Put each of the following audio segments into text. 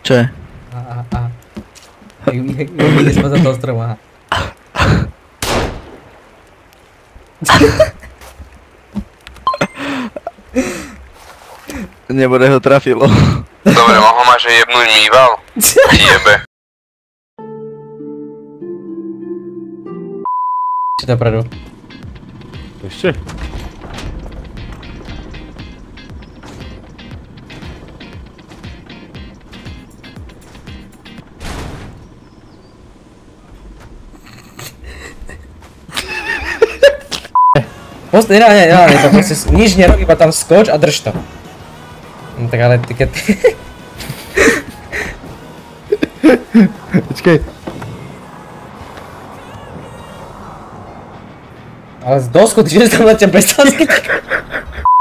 Čo je? Ide sme za toho stromu, aha. Nebude ho trafilo. Dobre, mohol ma že jebnúť mýval? Jebe. Či dopredu. Ešte? Nenáhne to, proste nič nerob, iba tam skoč a drž to. No tak ale ty keď... Počkej. Ale z dosku, ty že tam na ťa prestane?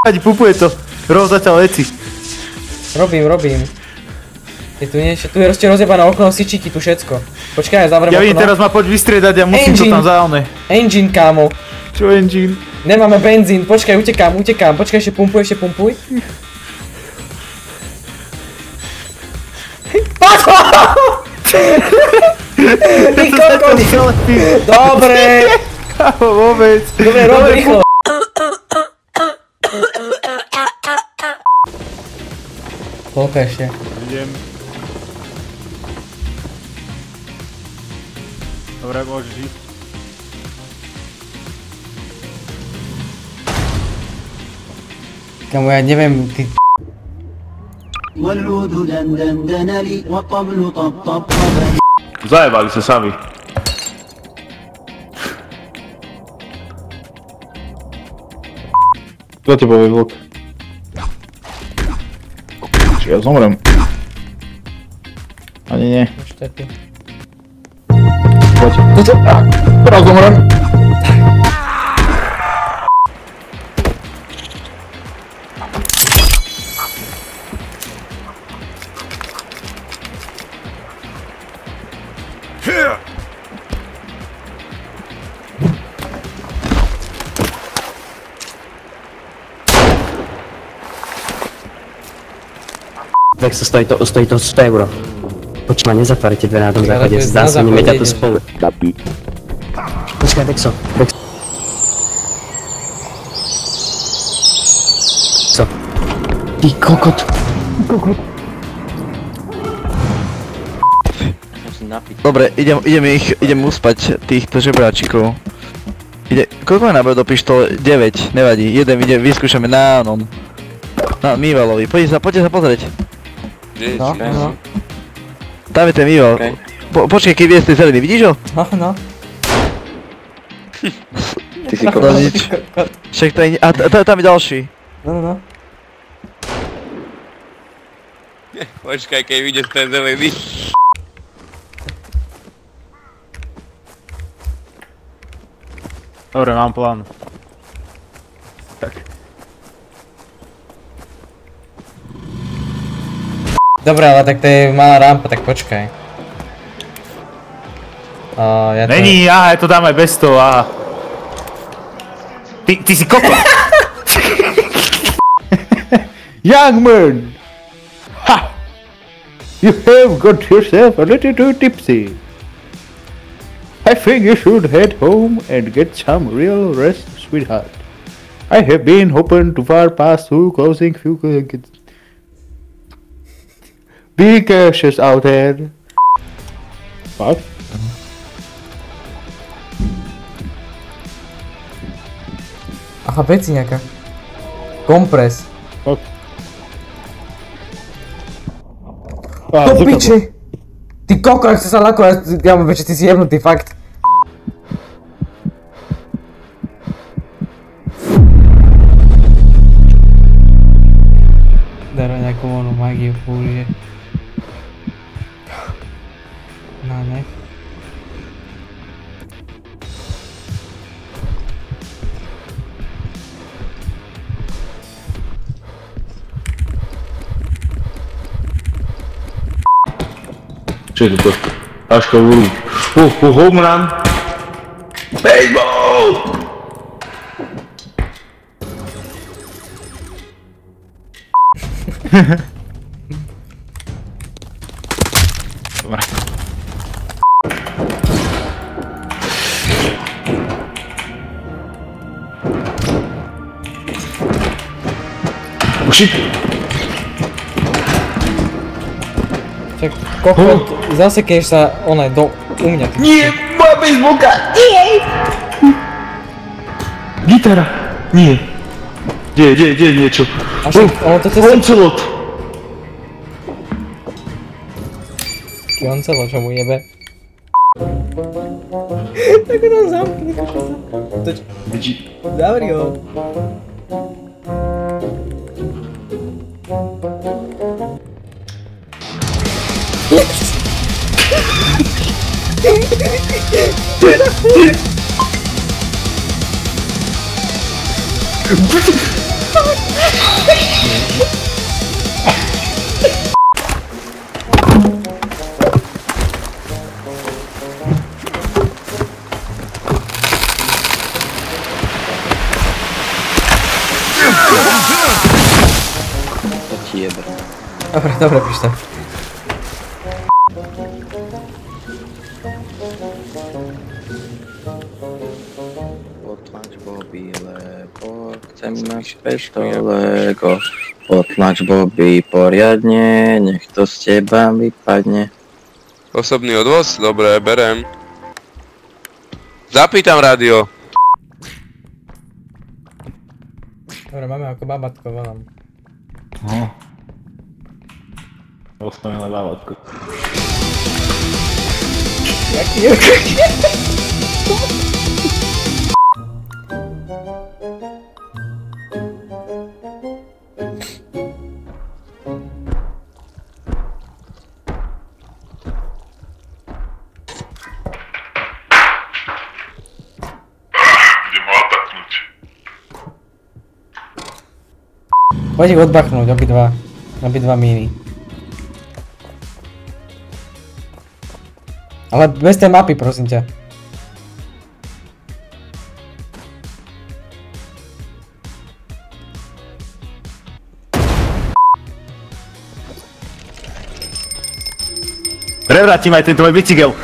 Ať pupuje to. Rob zatiaľ veci. Robím. Je tu niečo, tu je rozjebané okno, sičíky, tu všetko. Počkaj, ja zavriem okno. Ja vidím, teraz ma poď vystriedať, ja musím to tam zaone. Engine, kámo. Čo engine? Nemáme benzín, počkaj, utekám, počkaj, ešte pumpuj. Ty kokos! Dobre! Kámo, vôbec. Dobre, rob rýchlo. Koľko ešte? Idem. Dobre, môžeš ísť. Kámo, ja neviem, ty... والعود دندن لي والطبل طبطب لي. Zajebali sa sami. Kto ti povie vlk? Či ja zomrem? Ani nie. Poď. Teraz zomrem. Vex, stojí to 100 euro. Počkaj ma, nezatvárite dve na tom záchode, zdá sa, nemeďa to spolu. Počkaj, Vexo. Ty kokot. Dobre, idem uspať týchto žebráčikov. Koľko má náboj do pištole? 9, nevadí. Vyskúšame na onom. Na mývalovi, poďte sa pozrieť. No. Tam je ten mýval. Počkej, keď viesť tej zelený, vidíš ho? No. Ty si kokos. Však to je... A tam je ďalší. No. Počkaj, keď vidíš ten zelený. Dobre, mám plán. Tak. Dobre, ale tak to je malá rampa, tak počkaj. Není, aha, ja to dám aj bez toho, aha. Ty si kokot! Young man! Ha! You have got yourself a little too tipsy. I think you should head home and get some real rest, sweetheart. I have been hoping to far past through closing few... Be cautious out there. What? Aha, veci nejaká. Kompres. What? Do piči! Ty koko, ak si sa lako, ja mám veči, ty si jebnutý, fakt. Dara nejakú onú magiu použije. No, nech. Čo je to? Aška úru. Home run! Baseball! Shit. Čak, kokot, zasekneš sa, onaj, u mňa. Nie, moja bejsbolka! Nie! Gitara! Nie. Kde niečo? A však, ono to cez... Oncelot! Oncelo, čo mu jebe. Tak ho tam zamkni, Zavri ho. Dobre, píš tam. Potlač Bobby, lebo chcem mať pestolego. Potlač Bobby poriadne, nech to z teba vypadne. Osobný odvoz? Dobre, berem. Zapýtam rádio. Dobre, máme ako babatko, volám. Ospomínala bábatku. Jaký je? Poď ich odbachnúť, obidva míny. Ale bez tej mapy, prosím ťa. Prevrátim aj tento môj bicykel.